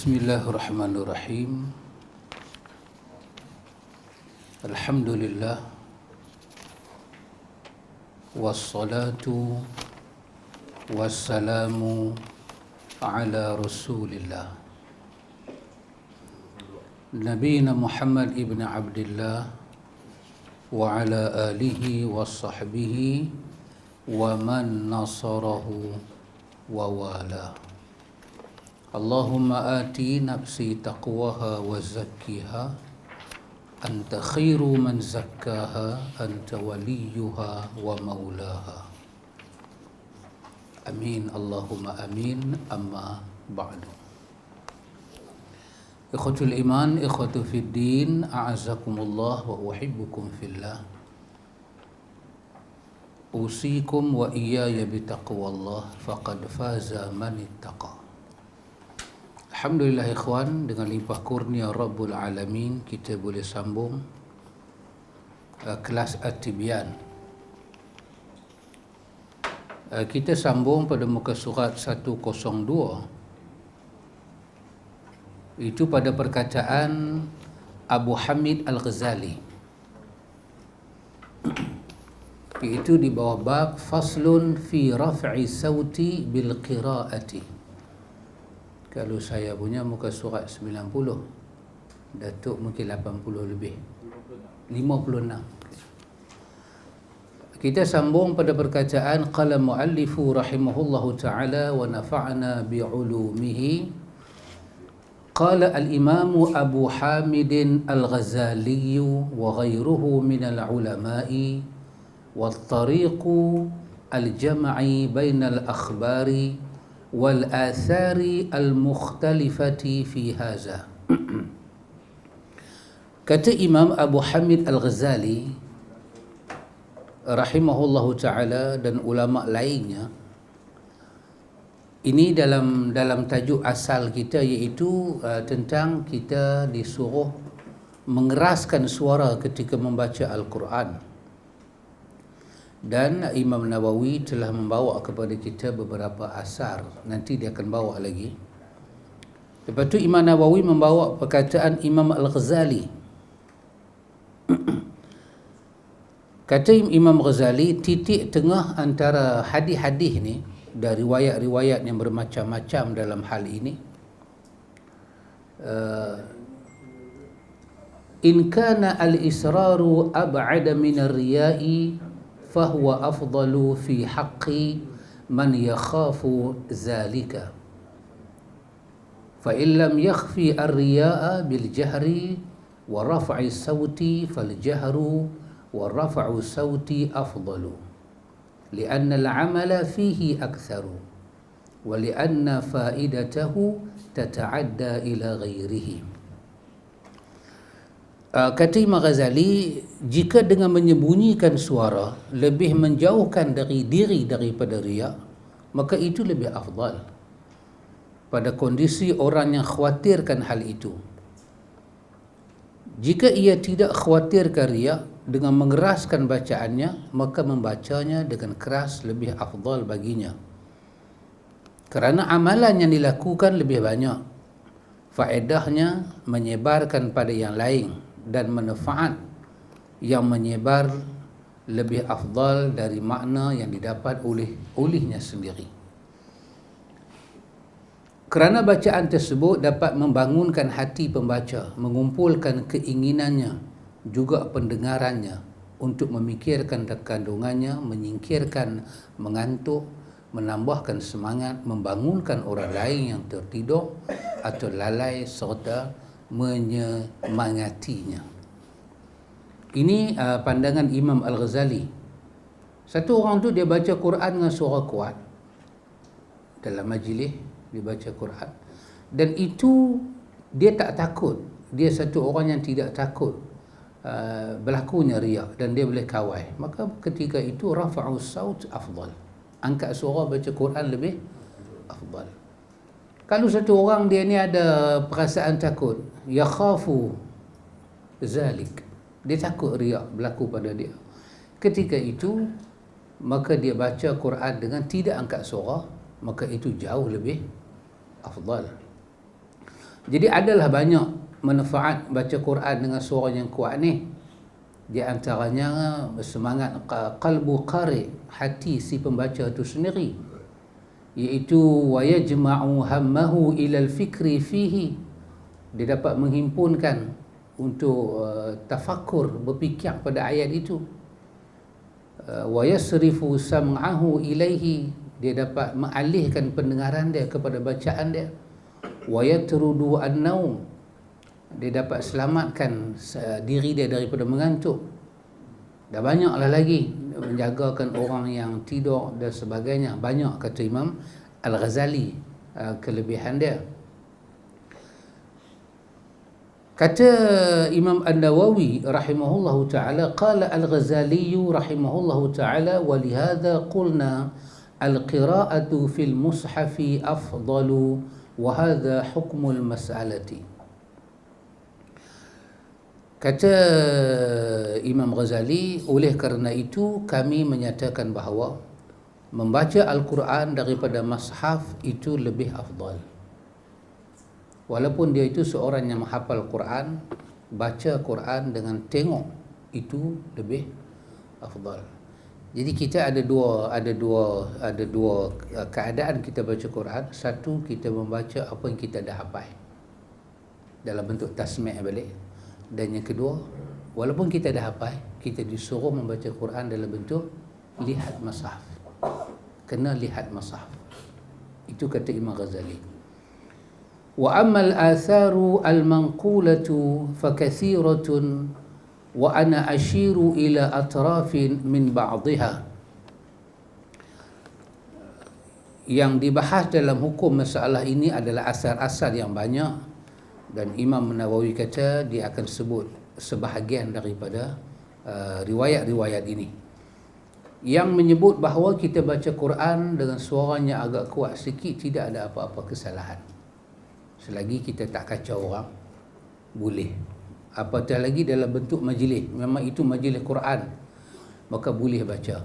Bismillahirrahmanirrahim. Alhamdulillah. Wassalatu wassalamu ala Rasulillah Nabiyina Muhammad ibn Abdillah wa ala alihi wa sahbihi wa man nasarahu wa wala. Allahumma ati nafsi taqwaha wa zakkiha anta khairu man zakkaha anta waliyuha wa maulaha. Amin Allahumma amin. Amma ba'du. Ikhwatul iman, ikhwatu fid din, a'azakumullah wa uhibbukum fillah. Usikum wa iyaya bitaqwallah faqad faza man ittaqa. Alhamdulillah ikhwan, dengan limpah kurnia Rabbul Alamin kita boleh sambung kelas At-Tibyan. Kita sambung pada muka surat 102. Itu pada perkataan Abu Hamid Al-Ghazali. Itu di bawah bab faslun fi raf'i sauti bil qiraati. Kalau saya punya muka surat 90, Datuk mungkin 80 lebih, 56. Kita sambung pada perkataan qala muallifu rahimahullahu ta'ala wa nafa'na bi'ulumihi. Qala al-imamu Abu Hamid Al-Ghazali wa ghayruhu min al-ulama'i wa at-tariqu al-jam'i baina al-akhbari wal-athari al-mukhtalifati fi haza. Kata Imam Abu Hamid Al-Ghazali rahimahullahu ta'ala dan ulama lainnya, ini dalam tajuk asal kita, iaitu tentang kita disuruh mengeraskan suara ketika membaca Al-Quran. Dan Imam Nawawi telah membawa kepada kita beberapa asar, nanti dia akan bawa lagi. Lepas tu Imam Nawawi membawa perkataan Imam Al-Ghazali. Kata Imam Ghazali, titik tengah antara hadis-hadis ni dan riwayat-riwayat yang bermacam-macam dalam hal ini, in kana al-israru ab'ada min ar-riya'i fahuwa afdalu fi haqqi man yakhafu zalika, fa in lam yakhfi ar-riya'a bil jahri wa raf'i sawti fal jahru wa raf'u sawti afdalu li'anna al-'amala fihi aktharu wa li'anna fa'idatahu tata'adda ila ghairihi. Kata Imam Ghazali, jika dengan menyembunyikan suara lebih menjauhkan dari diri daripada riak, maka itu lebih afdal pada kondisi orang yang khawatirkan hal itu. Jika ia tidak khawatirkan riak, dengan mengeraskan bacaannya, maka membacanya dengan keras lebih afdal baginya, kerana amalan yang dilakukan lebih banyak, faedahnya menyebarkan pada yang lain, dan manfaat yang menyebar lebih afdal dari makna yang didapat olehnya sendiri. Kerana bacaan tersebut dapat membangunkan hati pembaca, mengumpulkan keinginannya, juga pendengarannya untuk memikirkan kandungannya, menyingkirkan mengantuk, menambahkan semangat, membangunkan orang lain yang tertidur atau lalai, serta menyemangatinya. Ini pandangan Imam Al-Ghazali. Satu orang tu dia baca Quran dengan suara kuat dalam majlis, dia baca Quran, dan itu dia tak takut. Dia satu orang yang tidak takut berlakunya riak, dan dia boleh kawal. Maka ketika itu rafa'u saut afdal, angkat suara baca Quran lebih afdal. Kalau satu orang dia ni ada perasaan takut, yakhafu zalik, dia takut riak berlaku pada dia, ketika itu maka dia baca Quran dengan tidak angkat suara, maka itu jauh lebih afdal. Jadi adalah banyak manfaat baca Quran dengan suara yang kuat ni. Di antaranya semangat qalbu qari, hati si pembaca itu sendiri, iaitu wa yajma'u hammahu ila al-fikri fihi, dia dapat menghimpunkan untuk tafakkur, berfikir pada ayat itu. Wa yasrifu sam'ahu ilaihi, dia dapat mengalihkan pendengaran dia kepada bacaan dia. Wa yatrudu an-naum, dia dapat selamatkan diri dia daripada mengantuk. Dah banyaklah lagi menjagakan orang yang tidur dan sebagainya. Banyak kata Imam Al-Ghazali kelebihan dia. Kata Imam An-Nawawi rahimahullahu ta'ala, qala Al-Ghazali rahimahullahu ta'ala, wa lihadha qulna al-qira'atu fil mushafi afdalu wa hadha hukmul mas'alati. Kata Imam Ghazali, oleh kerana itu kami menyatakan bahawa membaca Al-Quran daripada mushaf itu lebih afdal. Walaupun dia itu seorang yang menghafal Quran, baca Quran dengan tengok itu lebih afdal. Jadi kita ada dua keadaan kita baca Quran. Satu, kita membaca apa yang kita dah hafal dalam bentuk tasmi' balik. Dan yang kedua, walaupun kita dah hafal, kita disuruh membaca Quran dalam bentuk lihat mushaf. Kena lihat mushaf. Itu kata Imam Ghazali. Wa ammal atharu al-manqulatu fakathiratun wa ana ashiru ila atrafin min ba'dihha. Yang dibahas dalam hukum masalah ini adalah asar-asar yang banyak, dan Imam Nawawi kata dia akan sebut sebahagian daripada riwayat-riwayat ini yang menyebut bahawa kita baca Quran dengan suaranya agak kuat sikit tidak ada apa-apa kesalahan. Selagi kita tak kacau orang, boleh. Apatah lagi dalam bentuk majlis, memang itu majlis Quran, maka boleh baca.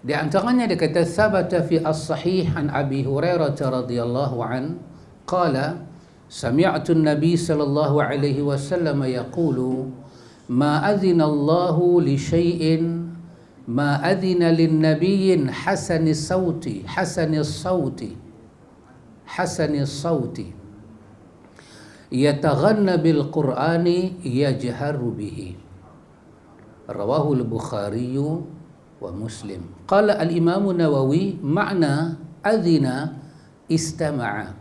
Di antaranya dia kata, sabata fi as-sahih an Abi Hurairah radhiyallahu an qala sami'tu an-nabi sallallahu alaihi wasallam yaqulu ma adhina Allahu li shay'in ma adhina lin-nabiyyin hasani sauti yataghanna bil Qur'ani yajharu bihi. Rawahu al-Bukhari wa Muslim. Qala al-Imam Nawawi makna adhina istama'a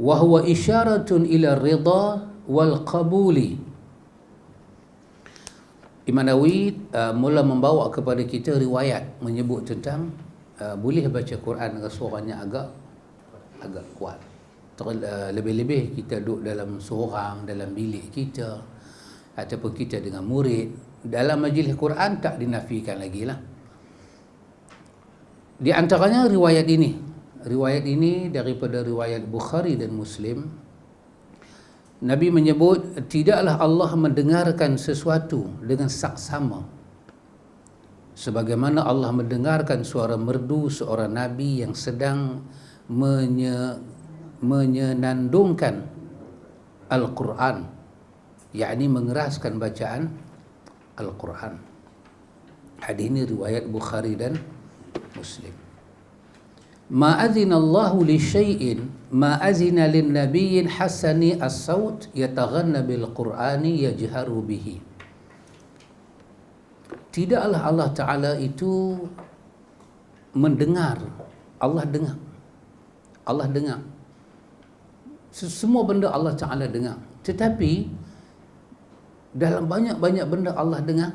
wa huwa isyaratun ila ar-ridha wal qabuli. Imam Nawawi mula membawa kepada kita riwayat menyebut tentang boleh baca Quran dengan suaranya agak kuat. Lebih-lebih kita duduk dalam seorang, dalam bilik kita, ataupun kita dengan murid. Dalam majlis Quran tak dinafikan lagi lah. Di antaranya riwayat ini daripada riwayat Bukhari dan Muslim. Nabi menyebut, tidaklah Allah mendengarkan sesuatu dengan saksama sebagaimana Allah mendengarkan suara merdu seorang Nabi yang sedang menyenandungkan Al-Quran, yakni mengeraskan bacaan Al-Quran. Hadis ini riwayat Bukhari dan Muslim. Ma azina Allahu li syai'in ma azina lin nabiyyin hasani as-saut yataghanna bil Qur'ani yajharu bihi. Tidaklah Allah Ta'ala itu mendengar. Allah dengar. Semua benda Allah Ta'ala dengar. Tetapi dalam banyak-banyak benda Allah dengar,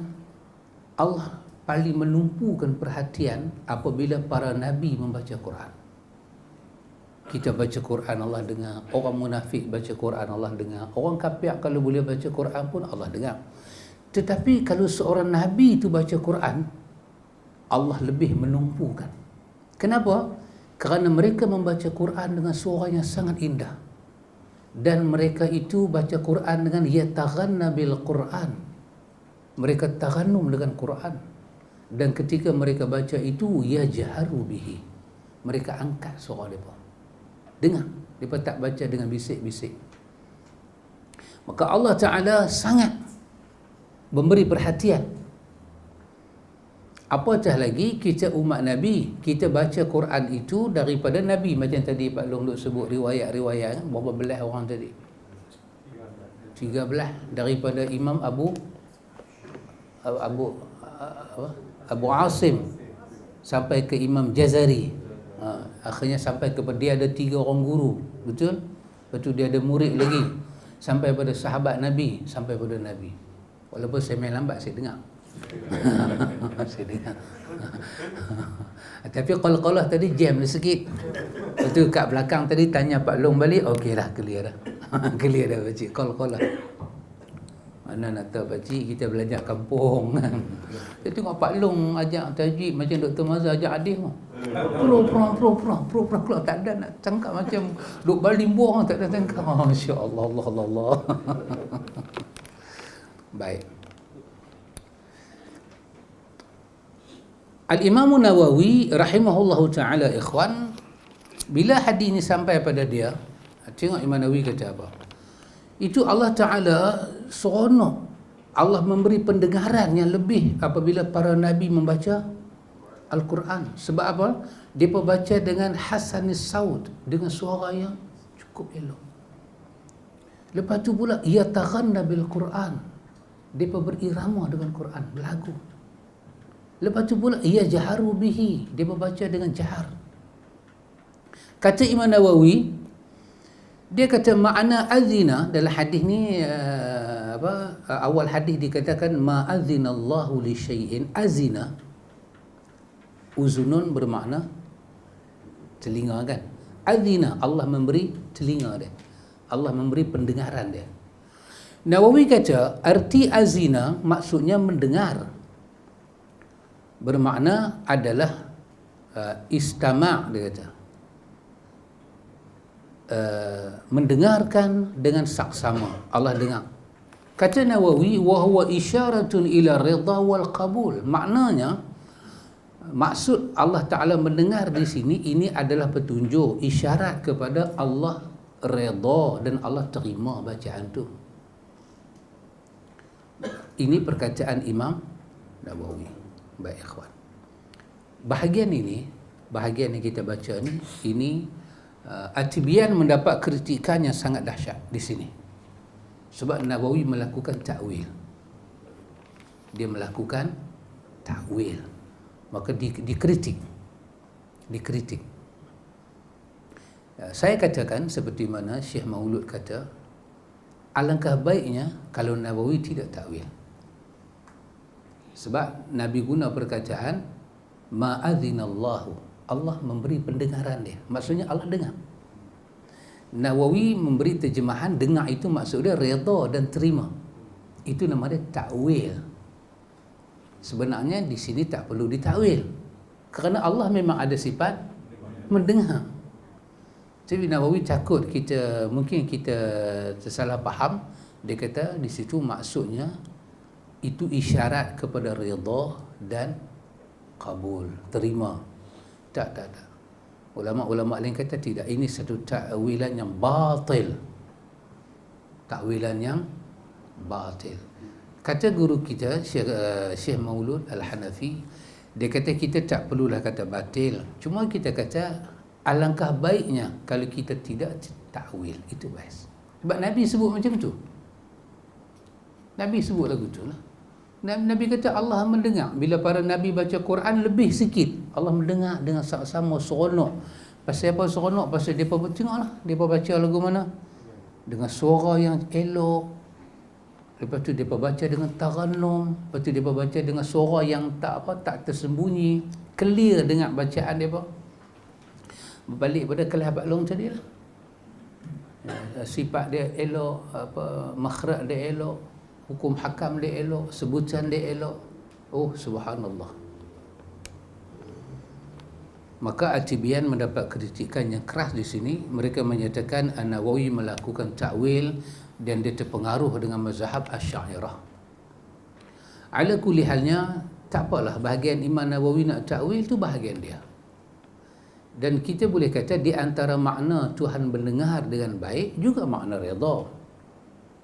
Allah paling menumpukan perhatian apabila para Nabi membaca Quran. Kita baca Quran, Allah dengar. Orang munafik baca Quran, Allah dengar. Orang kafir kalau boleh baca Quran pun Allah dengar. Tetapi kalau seorang Nabi itu baca Quran, Allah lebih menumpukan. Kenapa? Kerana mereka membaca Quran dengan suara yang sangat indah. Dan mereka itu baca Quran dengan yataghanna bil Quran. Mereka taghanum dengan Quran. Dan ketika mereka baca itu yajharu bihi. Mereka angkat suara mereka. Dengar. Mereka tak baca dengan bisik-bisik. Maka Allah Ta'ala sangat memberi perhatian. Apatah lagi kita umat Nabi, kita baca Quran itu daripada Nabi. Macam tadi Pak Long duk sebut riwayat-riwayat, berapa belas orang tadi? 13 daripada Imam Abu Asim sampai ke Imam Jazari. Akhirnya sampai kepada dia ada 3 orang guru, betul? Lepas tu dia ada murid lagi, sampai pada sahabat Nabi, sampai pada Nabi. Walaupun saya main lambat, saya dengar. Saya dengar. Tapi qalah-qalah tadi jam dia sikit. Lepas tu kat belakang tadi tanya Pak Long balik, okey dah, clear dah. Clear dah pakcik, qalah-qalah. Mana nak tahu pakcik, kita belajar kampung. Saya tengok Pak Long ajak tajwid macam Dr. Mazhar ajak adik tu. Pro keluar tak ada nak tangkap, macam duk baling buang tak ada tangkap. Masya-Allah, Allah. Baik. Al-Imam Nawawi rahimahullahu taala, ikhwan, bila hadis ini sampai pada dia, tengok Imam Nawawi kata apa? Itu Allah Taala seronok, Allah memberi pendengaran yang lebih apabila para nabi membaca Al-Quran. Sebab apa? Dia baca dengan hasanis saud, dengan suara yang cukup elok. Lepas tu pula ia taghanna bil Quran, dia berirama dengan Quran, berlagu. Lepas tu pula ia jaharu bihi, dia membaca dengan jahar. Kata Imam Nawawi, dia kata makna azina dalam hadis ni awal hadis dikatakan ma azinallahu li syai'in. Azina, uzunun bermakna telinga kan. Azina, Allah memberi telinga dia, Allah memberi pendengaran dia. Nawawi kata arti azina maksudnya mendengar, bermakna adalah istama', dia kata mendengarkan dengan saksama, Allah dengar. Kata Nawawi wa huwa isyaratun ila ridha wal qabul, maknanya maksud Allah Ta'ala mendengar di sini ini adalah petunjuk, isyarat kepada Allah redha dan Allah terima bacaan tu. Ini perkataan Imam Nawawi. Baik ikhwan, bahagian yang kita baca ni, ini At-Tibyan mendapat kritikan yang sangat dahsyat di sini. Sebab Nawawi melakukan takwil. Dia melakukan takwil. Maka dikritik. Saya katakan seperti mana Syekh Maulud kata, alangkah baiknya kalau Nawawi tidak takwil. Sebab Nabi guna perkataan ma'adzinallahu, Allah memberi pendengaran dia, maksudnya Allah dengar. Nawawi memberi terjemahan dengar itu maksudnya redha dan terima. Itu nama dia takwil. Sebenarnya di sini tak perlu ditakwil, kerana Allah memang ada sifat mendengar. Tapi Nawawi takut mungkin kita tersalah faham. Dia kata di situ maksudnya itu isyarat kepada redha dan kabul, terima. Tak. Ulama-ulama lain kata tidak, ini satu takwilan yang batil. Takwilan yang batil. Kata guru kita Syekh Maulud Al-Hanafi, dia kata kita tak perlulah kata batil, cuma kita kata alangkah baiknya kalau kita tidak takwil, itu best. Sebab Nabi sebut macam tu. Nabi sebut lagu tu lah. Nabi kata Allah mendengar. Bila para Nabi baca Quran lebih sikit, Allah mendengar dengan sama-sama, seronok. Pasal apa seronok? Pasal mereka tengoklah, mereka baca lagu mana dengan suara yang elok. Lepas tu mereka baca dengan tarannum. Lepas tu mereka baca dengan suara yang tak tersembunyi, clear dengan bacaan mereka. Berbalik pada kelas Abang Long tadi lah, sifat dia elok, makhraj dia elok, hukum hakam dia elok, sebutan dia elok. Oh subhanallah. Maka At-Tibyan mendapat kritikan yang keras di sini. Mereka menyatakan An-Nawawi melakukan takwil dan dia terpengaruh dengan mazhab Asy'ariyah. Ala kulli halnya, tak apalah, bahagian Imam Nawawi nak takwil tu bahagian dia. Dan kita boleh kata di antara makna Tuhan mendengar dengan baik juga makna redha.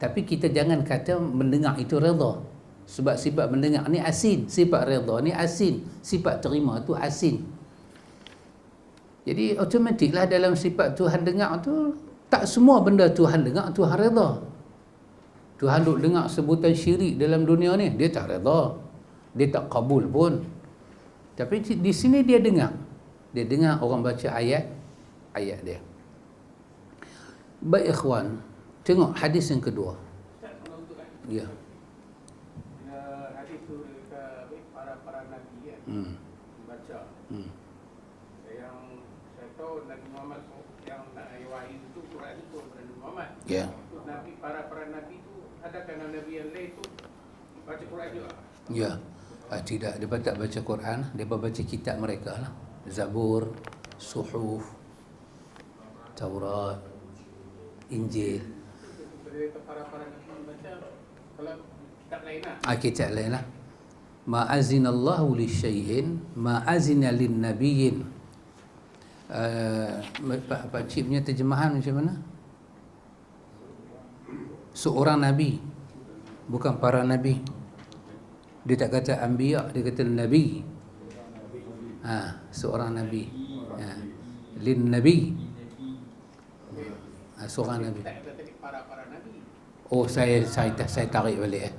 Tapi kita jangan kata mendengar itu redha. Sebab sifat mendengar ni asin, sifat redha ni asin, sifat terima tu asin. Jadi automatiklah dalam sifat Tuhan dengar tu, tak semua benda Tuhan dengar Tuhan redha. Tuhan duk dengar sebutan syirik dalam dunia ni, dia tak redha, dia tak kabul pun. Tapi di sini dia dengar orang baca ayat dia. Baik ikhwan, tengok hadis yang kedua. Ya. Hadis tu dekat para nabi kan. Baca. Yang saya tahu Nabi Muhammad yang nak wahyu itu Quran itu Nabi Muhammad. Ya. Nabi para nabi itu adakah nabi yang lain tu baca Quran juga? Ya. Tidak, dia tak baca Quran, dia baca kitab mereka lah. Zabur, Suhuf, Taurat, Injil. Para nabi baca kalau kitab lain lah. Kitab lain lah. Ma'azinallahu li syai'in ma'azina lin nabiyyin. Pak Cik punya terjemahan macam mana? Seorang nabi, bukan para nabi. Dia tak kata anbiya, dia kata nabi. Seorang nabi. Lin nabi. Seorang nabi. Para nabi. Oh, saya tarik balik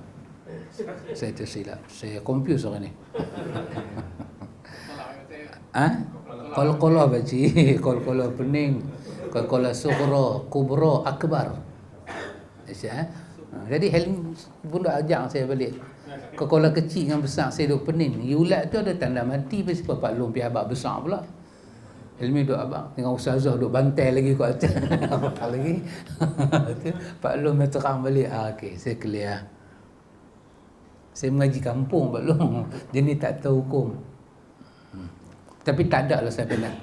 Saya tersilap. Saya confuse orang ni. Qalqalah baca. Qalqalah pening. Qalqalah sughra, kubra, akbar. Jadi Helmi pun dah ajak saya balik. Qalqalah kecil dengan besar saya duk pening. Yulat tu ada tanda mati pasti Pak Long pi abang besar pula. Helmi duk abang dengan ustazah duk bantai lagi kat atas. Apa lagi? Pak Long dah terang balik. Okey, saya clear. Saya mengaji kampung Pak Long. Dia ni tak tahu hukum. Tapi tak ada lah saya nak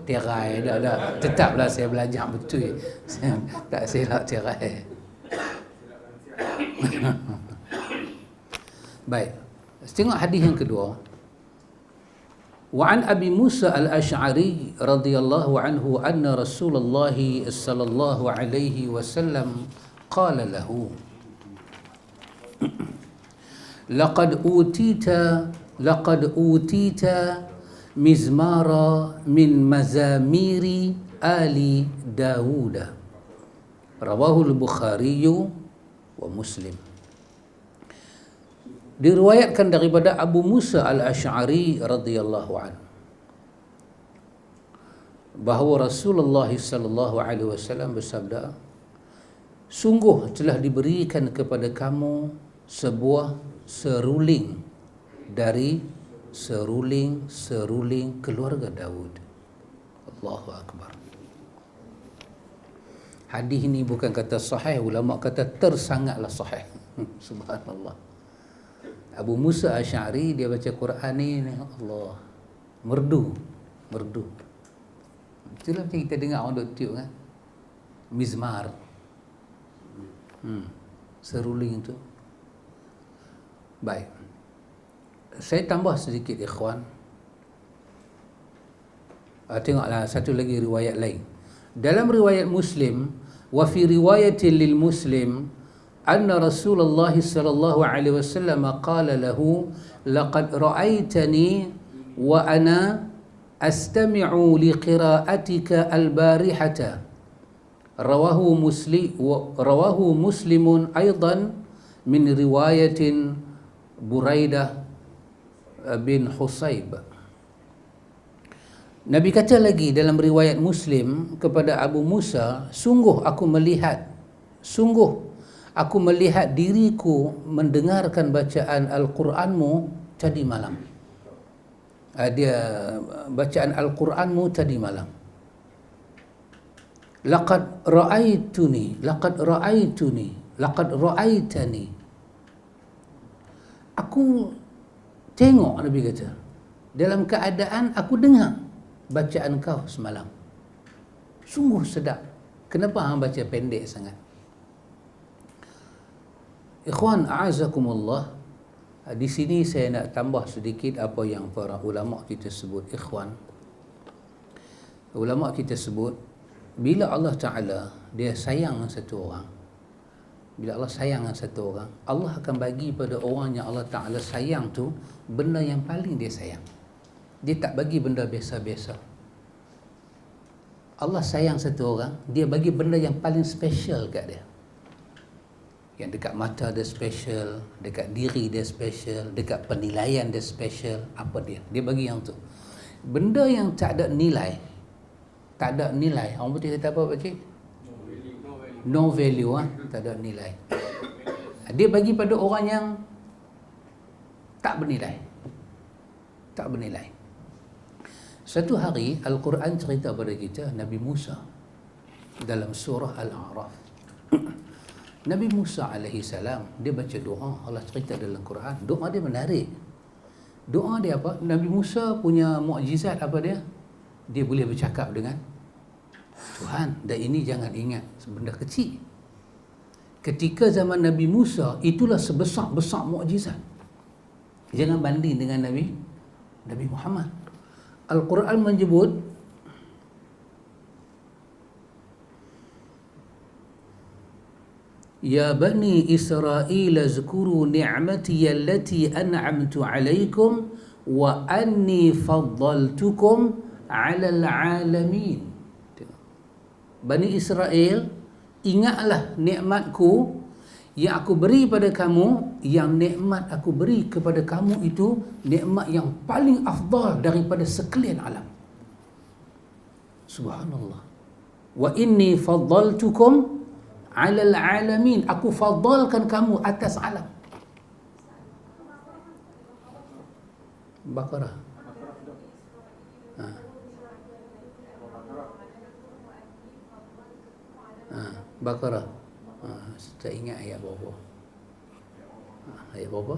terai dah. Tetaplah saya belajar betul. Saya nak terai. Baik. Tengok hadis yang kedua. Wa an Abi Musa al-Asy'ari radhiyallahu anhu anna Rasulullah sallallahu alaihi wasallam qala lahu laqad utita mizmara min mazamiri ali Dawud. Rawahu al-Bukhari wa Muslim. Diriwayatkan daripada Abu Musa al-Asy'ari radhiyallahu anhu bahawa Rasulullah sallallahu alaihi wasallam bersabda, sungguh telah diberikan kepada kamu sebuah seruling dari seruling keluarga Daud. Allahu akbar. Hadis ini bukan kata sahih, ulama kata tersangatlah sahih. Subhanallah. Abu Musa Asy'ari dia baca Quran ni, Allah, merdu. Itulah macam kita dengar orang duk tiup kan. Mizmar. Seruling tu. Baik. Saya tambah sedikit ikhwan. Tengoklah satu lagi riwayat lain. Dalam riwayat Muslim, wa fi riwayatin lil Muslim anna Rasulullah sallallahu alaihi wasallam qala lahu laqad ra'aitani wa ana astami'u li qira'atika al-barihata. Rawahu Muslimun aidan min riwayatin Buraidah bin Husayb. Nabi kata lagi dalam riwayat Muslim kepada Abu Musa, sungguh aku melihat diriku mendengarkan bacaan Al-Quranmu tadi malam. Bacaan Al-Quranmu tadi malam. Laqad ra'aitani. Aku tengok, Nabi kata, dalam keadaan aku dengar bacaan kau semalam. Sungguh sedap. Kenapa hang baca pendek sangat? Ikhwan a'azakumullah, di sini saya nak tambah sedikit apa yang para ulama kita sebut, ikhwan. ulama kita sebut, bila Allah Ta'ala dia sayang dengan satu orang, bila Allah sayang dengan satu orang, Allah akan bagi pada orang yang Allah Ta'ala sayang tu benda yang paling dia sayang. Dia tak bagi benda biasa-biasa. Allah sayang satu orang, dia bagi benda yang paling special kat dia. Yang dekat mata dia special, dekat diri dia special, dekat penilaian dia special. Apa dia? Dia bagi yang tu. Benda yang tak ada nilai, tak ada nilai. Orang putih kata apa pakcik? No value, tak ada nilai. Dia bagi pada orang yang tak bernilai. Tak bernilai. Satu hari Al-Quran cerita pada kita Nabi Musa dalam surah Al-A'raf. Nabi Musa alaihi salam dia baca doa, Allah cerita dalam Quran. Doa dia menarik. Doa dia apa? Nabi Musa punya mukjizat apa dia? Dia boleh bercakap dengan Tuhan, dan ini jangan ingat benda kecil. Ketika zaman Nabi Musa itulah sebesar-besar mukjizat. Jangan banding dengan Nabi Muhammad. Al-Quran menyebut Ya bani Israel azkuru ni'mati allati an'amtu alaikum wa anni faddaltukum 'alal 'alamin. Bani Israel, ingatlah nikmatku yang aku beri pada kamu, yang nikmat aku beri kepada kamu itu nikmat yang paling afdal daripada sekalian alam. Subhanallah. Wa inni faddaltukum 'alal 'alamin. Aku faddalkan kamu atas alam. Baqarah. Baqarah. Tak ingat ayat berapa. Ayat berapa?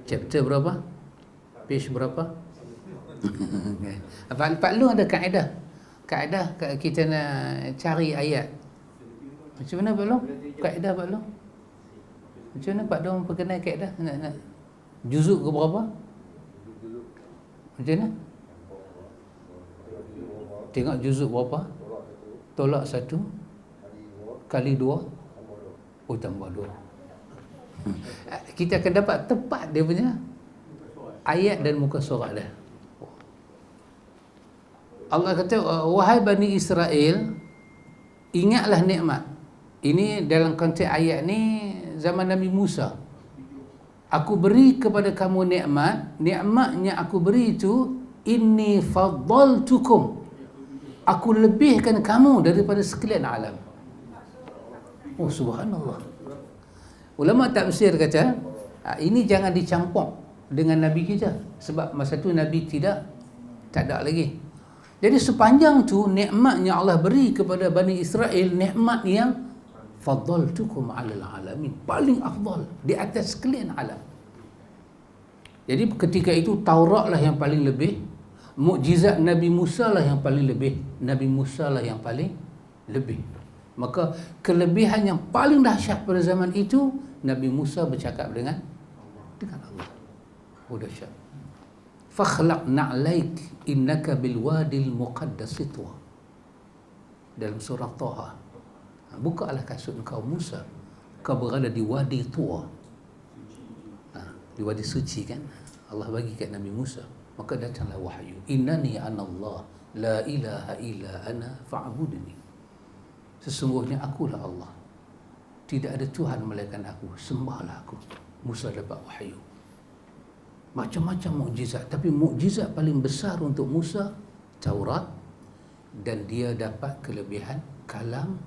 Chapter berapa? Page berapa? Pak Long ada kaedah. Kaedah kita nak cari ayat. Macam mana Pak Long? Kaedah Pak Long? Macam mana Pak Long perkenal kaedah? Nak juzuk ke berapa? Macam mana? Tengok juzuk berapa? Tolak 1 kali 2, tambah 2. Kita akan dapat tepat dia punya ayat dan muka surat dia. Allah kata, wahai Bani Israel, ingatlah nikmat. Ini dalam konteks ayat ni zaman Nabi Musa. Aku beri kepada kamu nikmat. Nikmatnya aku beri itu, inni faddaltukum. Aku lebihkan kamu daripada sekalian alam. Oh subhanallah. Ulama tafsir kata, ini jangan dicampur dengan Nabi kita. Sebab masa tu Nabi tak ada lagi. Jadi sepanjang tu nikmatnya Allah beri kepada Bani Israel, nikmat yang faddaltukum 'alal 'alamin, paling afdal di atas sekalian alam. Jadi ketika itu Taurat lah yang paling lebih, mukjizat Nabi Musa lah yang paling lebih, Nabi Musa lah yang paling lebih. Maka kelebihan yang paling dahsyat pada zaman itu, Nabi Musa bercakap dengan Allah. Oh dahsyat. Fakhlaq na'laik innaka bil wadil muqaddas tuwa. Dalam surah Taha. Bukalah kasut engkau Musa, kau berada di wadi Tuwa. Di wadi suci kan. Allah bagi kat Nabi Musa. Maka datanglah wahyu. Innani anallah la ilaha illa ana fa'budni. Sesungguhnya akulah Allah, tidak ada Tuhan melainkan aku, sembahlah aku. Musa dapat wahyu. Macam-macam mukjizat, tapi mukjizat paling besar untuk Musa Taurat, dan dia dapat kelebihan kalam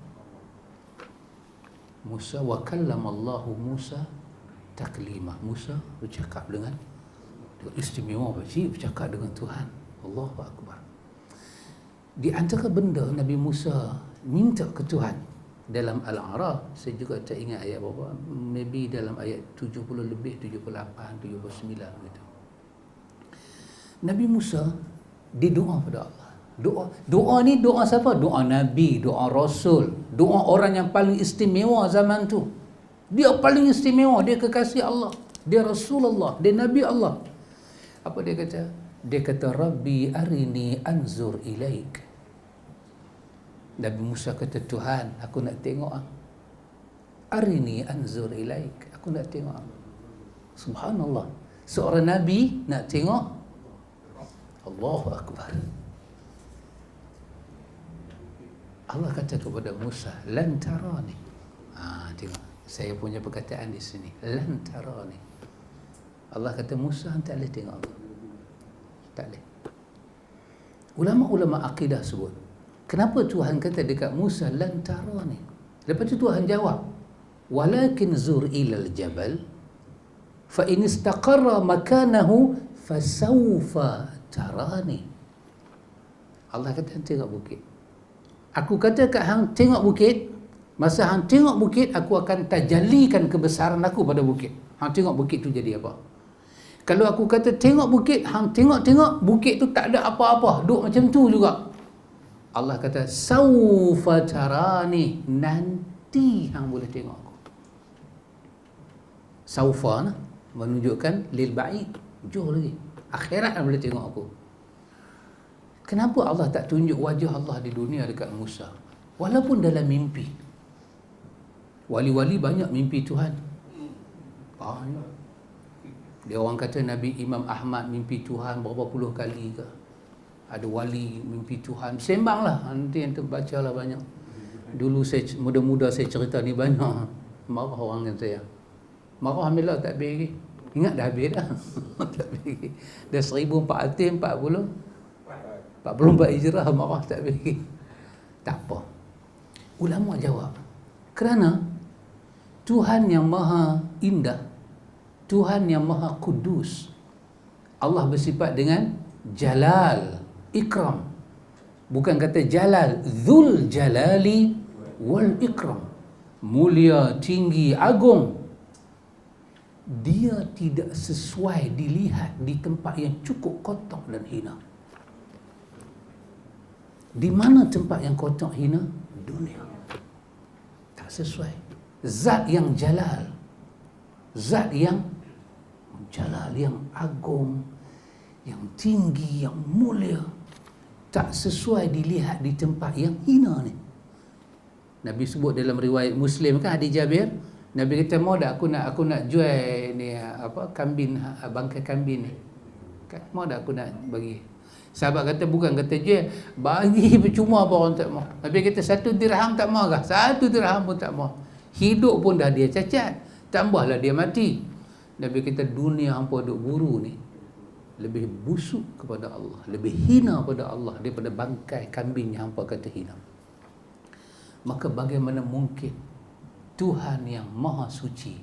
Musa. Wa kallamallahu Musa taklima. Musa bercakap dengan istimewa, bercakap dengan Tuhan. Allahu Akbar. Di antara benda Nabi Musa minta ke Tuhan dalam Al-A'raf, saya juga tak ingat ayat berapa, maybe dalam ayat 70 lebih, 78, 79 gitu. Nabi Musa dia doa pada Allah. Doa ni doa siapa? Doa Nabi, doa Rasul, doa orang yang paling istimewa zaman tu. Dia paling istimewa, dia kekasih Allah, dia Rasulullah, dia Nabi Allah. Apa dia kata? Dia kata, Rabbi arini anzur ilaik. Nabi Musa kata, Tuhan, aku nak tengok. Arini anzur ilaik. Aku nak tengok. Subhanallah. Seorang Nabi nak tengok. Allahu Akbar. Allah kata kepada Musa, lan tarani. Tengok. Saya punya perkataan di sini. Lan tarani. Allah kata, Musa tak boleh tengok aku. Tak boleh. Ulama-ulama akidah sebut, kenapa Tuhan kata dekat Musa, lan tarani? Lepas tu Tuhan jawab, walakin zur ilal jabal fa in istaqarra makanahu fasawfa tarani. Allah kata, tengok bukit. Aku kata kat hang tengok bukit. Masa hang tengok bukit, aku akan tajallikan kebesaran aku pada bukit. Hang tengok bukit tu jadi apa? Kalau aku kata tengok bukit, hang tengok-tengok bukit tu tak ada apa-apa, duk macam tu juga. Allah kata, saufa tarani, nanti hang boleh tengok aku. Saufa nah, menunjukkan lil ba'id, jauh lagi. Akhirat hang boleh tengok aku. Kenapa Allah tak tunjuk wajah Allah di dunia dekat Musa? Walaupun dalam mimpi. Wali-wali banyak mimpi Tuhan. Banyak. Dia orang kata Nabi Imam Ahmad mimpi Tuhan berapa puluh kali ke. Ada wali mimpi Tuhan. Sembanglah, nanti yang terbacalah banyak. Dulu saya muda-muda saya cerita ni banyak. Marah orang dengan saya. Marah alhamdulillah tak habis lagi. Ingat dah habis dah. Tak habis lagi. Dah 1444 hijrah marah tak habis lagi. Tak apa. Ulama jawab, kerana Tuhan yang maha indah, Tuhan yang maha kudus, Allah bersifat dengan jalal, ikram. Bukan kata jalal, dzul jalali wal ikram. Mulia, tinggi, agung. Dia tidak sesuai dilihat di tempat yang cukup kotor dan hina. Di mana tempat yang kotor hina? Dunia. Tak sesuai. Zat yang jalal, zat yang jalal, yang agung, yang tinggi, yang mulia, tak sesuai dilihat di tempat yang hina ni. Nabi sebut dalam riwayat Muslim kan, hadis Jabir, Nabi kata, mau tak aku nak jual ni apa, kambing, bangkai kambing ni. Mau tak aku nak bagi? Sahabat kata, bukan, kata jual, bagi percuma apa orang tak mau. Nabi kata, 1 dirham tak mau kah? 1 dirham pun tak mau. Hidup pun dah dia cacat, tambahlah dia mati. Nabi kata, dunia hampa duk buru ni lebih busuk kepada Allah, lebih hina pada Allah daripada bangkai kambing yang hampa kata hina. Maka bagaimana mungkin Tuhan yang maha suci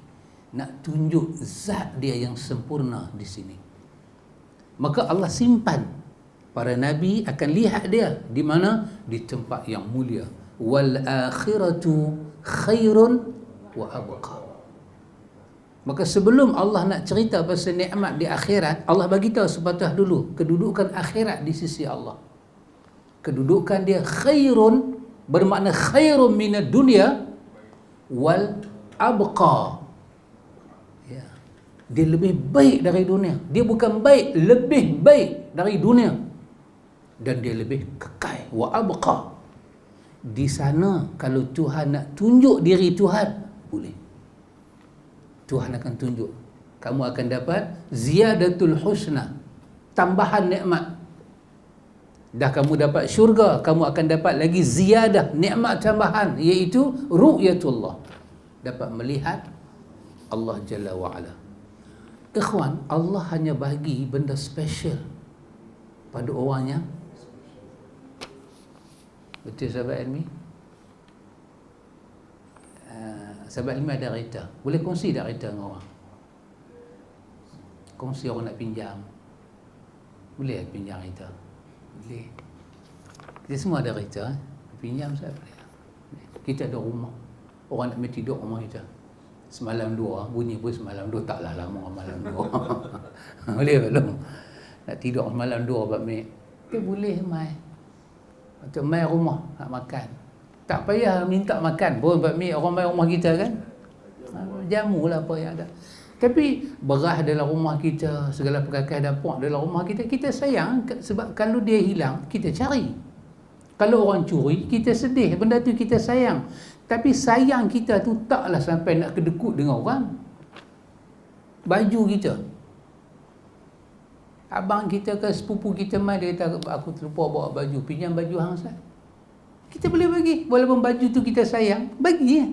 nak tunjuk zat dia yang sempurna di sini? Maka Allah simpan. Para Nabi akan lihat dia di mana? Di tempat yang mulia. Wal akhiratu khairun wa abqa. Maka sebelum Allah nak cerita pasal nikmat di akhirat, Allah bagi tahu sepatah dulu kedudukan akhirat di sisi Allah. Kedudukan dia khairun, bermakna khairun minad dunya wal abqa. Ya. Dia lebih baik dari dunia. Dia bukan baik, lebih baik dari dunia. Dan dia lebih kekal, wa abqa. Di sana kalau Tuhan nak tunjuk diri Tuhan, boleh. Tuhan akan tunjuk. Kamu akan dapat ziyadatul husna, tambahan nikmat. Dah kamu dapat syurga, kamu akan dapat lagi ziyadah, nikmat tambahan, iaitu ru'yatullah. Dapat melihat Allah Jalla wa'ala. Ikhwan, Allah hanya bagi benda special pada orang yang betul, sahabat ilmi. Sahabat ilmi ada kereta, boleh kongsi tak kereta dengan orang? Kongsi, orang nak pinjam, boleh pinjam kereta? Boleh. Kita semua ada kereta, pinjam saya boleh. Kita ada rumah, orang nak main tidur rumah kita semalam 2, bunyi pun semalam 2, taklah lama malam 2. Boleh belum? Nak tidur malam 2 buat main, kita boleh mai. Untuk mai rumah nak makan, tak payah minta makan pun buat mi, orang mai rumah kita kan, jamu lah apa yang ada. Tapi beras dalam rumah kita, segala perkakas dapur dalam rumah kita, kita sayang sebab kalau dia hilang kita cari. Kalau orang curi, kita sedih, benda tu kita sayang. Tapi sayang kita tu taklah sampai nak kedekut dengan orang. Baju kita, abang kita ke sepupu kita mai, dia kata aku terlupa bawa baju, pinjam baju hang Ustaz. Kita boleh bagi, walaupun baju tu kita sayang, bagi ya.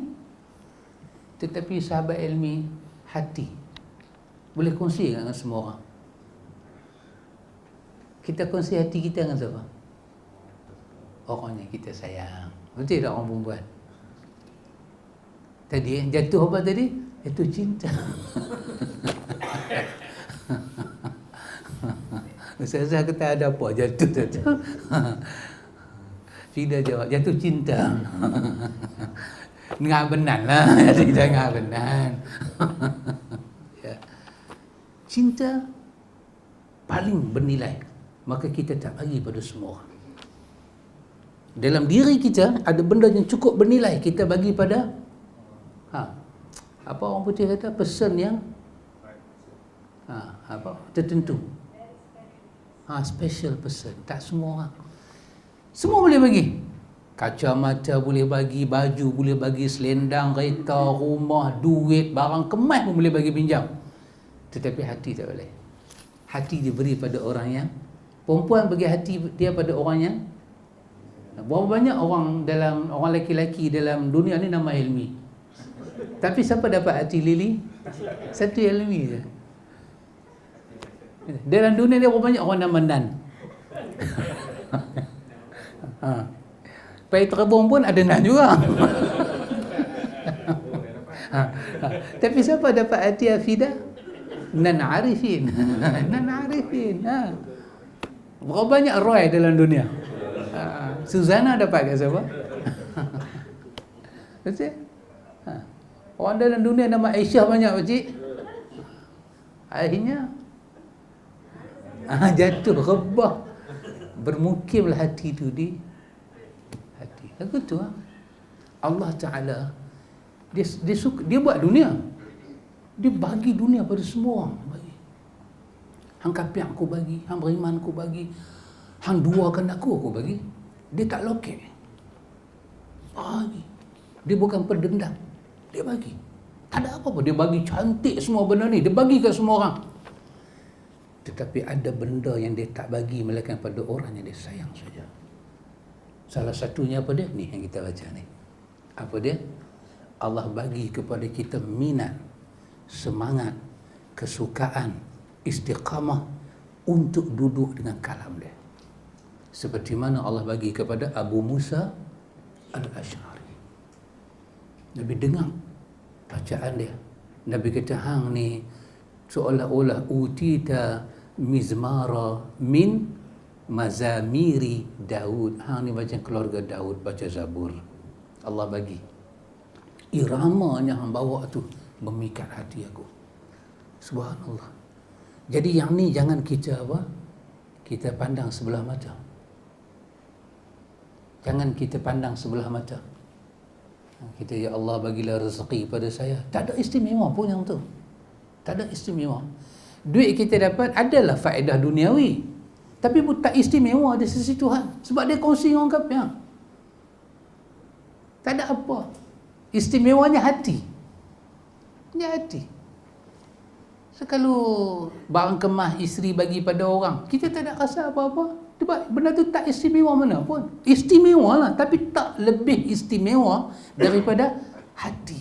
Tetapi sahabat ilmi, hati boleh kongsi dengan semua orang. Kita kongsi hati kita dengan siapa? Orang yang kita sayang. Betul tak orang perempuan? Tadi jatuh apa tadi? Jatuh cinta. Ustazah kata ada apa? Jatuh. Fida jawab, jatuh cinta. Ngah benan lah. Tidak ngah benan. Ya. Cinta paling bernilai. Maka kita tak bagi pada semua orang. Dalam diri kita ada benda yang cukup bernilai, kita bagi pada apa orang putih kata, person yang tertentu. Special person. Tak semua orang. Semua boleh bagi. Kacamata boleh bagi, baju boleh bagi, selendang, kereta, rumah, duit, barang kemas pun boleh bagi pinjam. Tetapi hati tak boleh. Hati diberi pada orang yang, perempuan bagi hati dia pada orang yang, berapa banyak orang lelaki-lelaki dalam dunia ni nama ilmi. Tapi siapa dapat hati Lily? Satu ilmi je. Dalam dunia ni berapa banyak orang nama Nan. Pai Terbong pun ada Nan juga. Tapi siapa dapat hati Hafidah? Nan Arifin. Nan Arifin. Berapa banyak Roy dalam dunia? Suzana dapat kat siapa? Betul? Orang dalam dunia nama Aisyah banyak, pakcik. Akhirnya jatuh rebah. Bermukimlah hati tu di hati. Lagu tu Allah Ta'ala dia buat dunia. Dia bagi dunia pada semua orang. Bagi. Hang kapiak aku bagi, hang beriman aku bagi, hang duakan aku bagi. Dia tak lokek. Bagi. Dia bukan pendendam. Dia bagi. Tak ada apa-apa. Dia bagi cantik semua benda ni. Dia bagi ke semua orang. Tetapi ada benda yang dia tak bagi melainkan pada orang yang dia sayang saja. Salah satunya apa dia? Ni yang kita baca ni. Apa dia? Allah bagi kepada kita minat, semangat, kesukaan, istiqamah untuk duduk dengan kalam dia. Seperti mana Allah bagi kepada Abu Musa Al-Asy'ari. Nabi dengar bacaan dia. Nabi kata, hang ni seolah-olah utita mizmara min mazamiri Daud. Hang ni macam keluarga Daud baca Zabur. Allah bagi. Iramanya hang bawa tu memikat hati aku. Subhanallah. Jadi yang ni jangan kita kita pandang sebelah mata. Jangan kita pandang sebelah mata. Kita, ya Allah bagilah rezeki pada saya. Tak ada istimewa pun yang tu. Tak ada istimewa. Duit kita dapat adalah faedah duniawi. Tapi pun tak istimewa di sisi Tuhan. Sebab dia kongsi dengan orang kafir. Tak ada apa. Istimewanya hati. Dia hati. So, kalau barang kemah isteri bagi pada orang, kita tak ada rasa apa-apa. Sebab benda tu tak istimewa mana pun. Istimewa lah, tapi tak lebih istimewa daripada hati.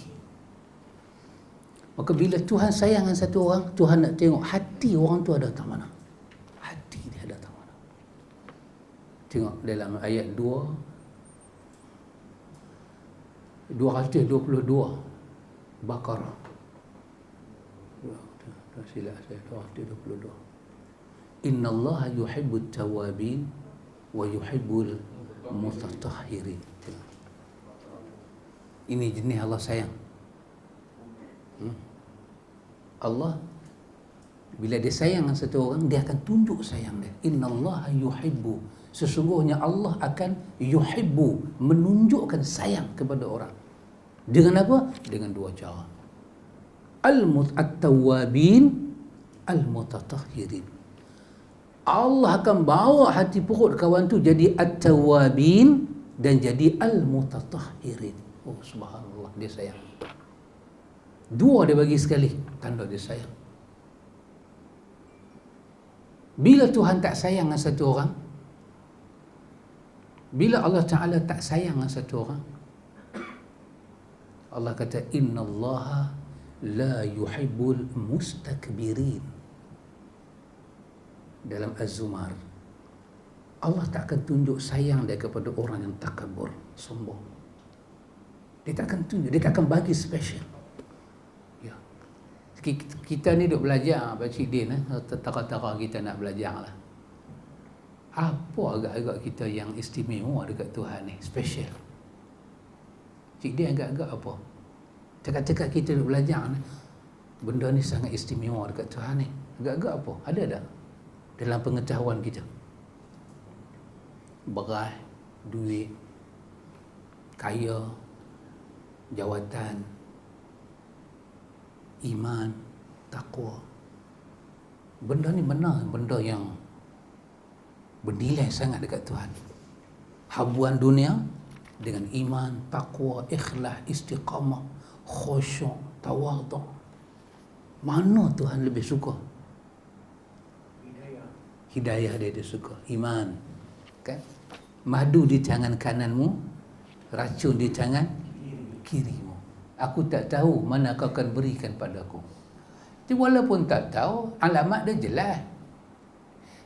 Maka bila Tuhan sayang dengan satu orang, Tuhan nak tengok hati orang tu ada tak mana. Hati dia ada tak mana. Tengok dalam ayat 222 Baqarah. Silap saya 222. Innallaha yuhibbut tawabin wa yuhibbul mutatahhirin. Ini jenis Allah sayang. Allah bila dia sayang dengan satu orang, dia akan tunjuk sayang dia. Innallaha yuhibbu. Sesungguhnya Allah akan yuhibbu, menunjukkan sayang kepada orang. Dengan apa? Dengan dua cara. At-tawwabin, al-mutatahhirin. Allah akan bawa hati perut kawan tu jadi at-tawabin dan jadi al-mutatahhirin. Oh subhanallah, dia sayang. Dua dia bagi sekali, tanda dia sayang. Bila Tuhan tak sayang dengan satu orang, bila Allah Ta'ala tak sayang dengan satu orang, Allah kata innallaha la yuhibbul mustakbirin. Dalam Az-Zumar, Allah tak akan tunjuk sayang dia kepada orang yang takabur, sombong. Dia tak akan tunjuk, dia tak akan bagi special. Ya. Kita ni duk belajar, Pakcik Din, tara-tara kita nak belajar lah. Apa agak-agak kita yang istimewa dekat Tuhan ni, special? Cik Din agak-agak apa? Cakap-cakap kita duk belajar ni, benda ni sangat istimewa dekat Tuhan ni. Agak-agak apa? Ada tak dalam pengetahuan kita? Beras, duit, kaya, jawatan, iman, takwa. Benda ni benar, benda yang bernilai sangat dekat Tuhan. Habuan dunia dengan iman, takwa, ikhlas, istiqamah, khusyuk, tawadhu. Mana Tuhan lebih suka? Hidayah dia suka. Iman, kan? Madu di tangan kananmu, racun di tangan kirimu. Aku tak tahu mana kau akan berikan padaku. Jadi walaupun tak tahu, alamat dia jelas.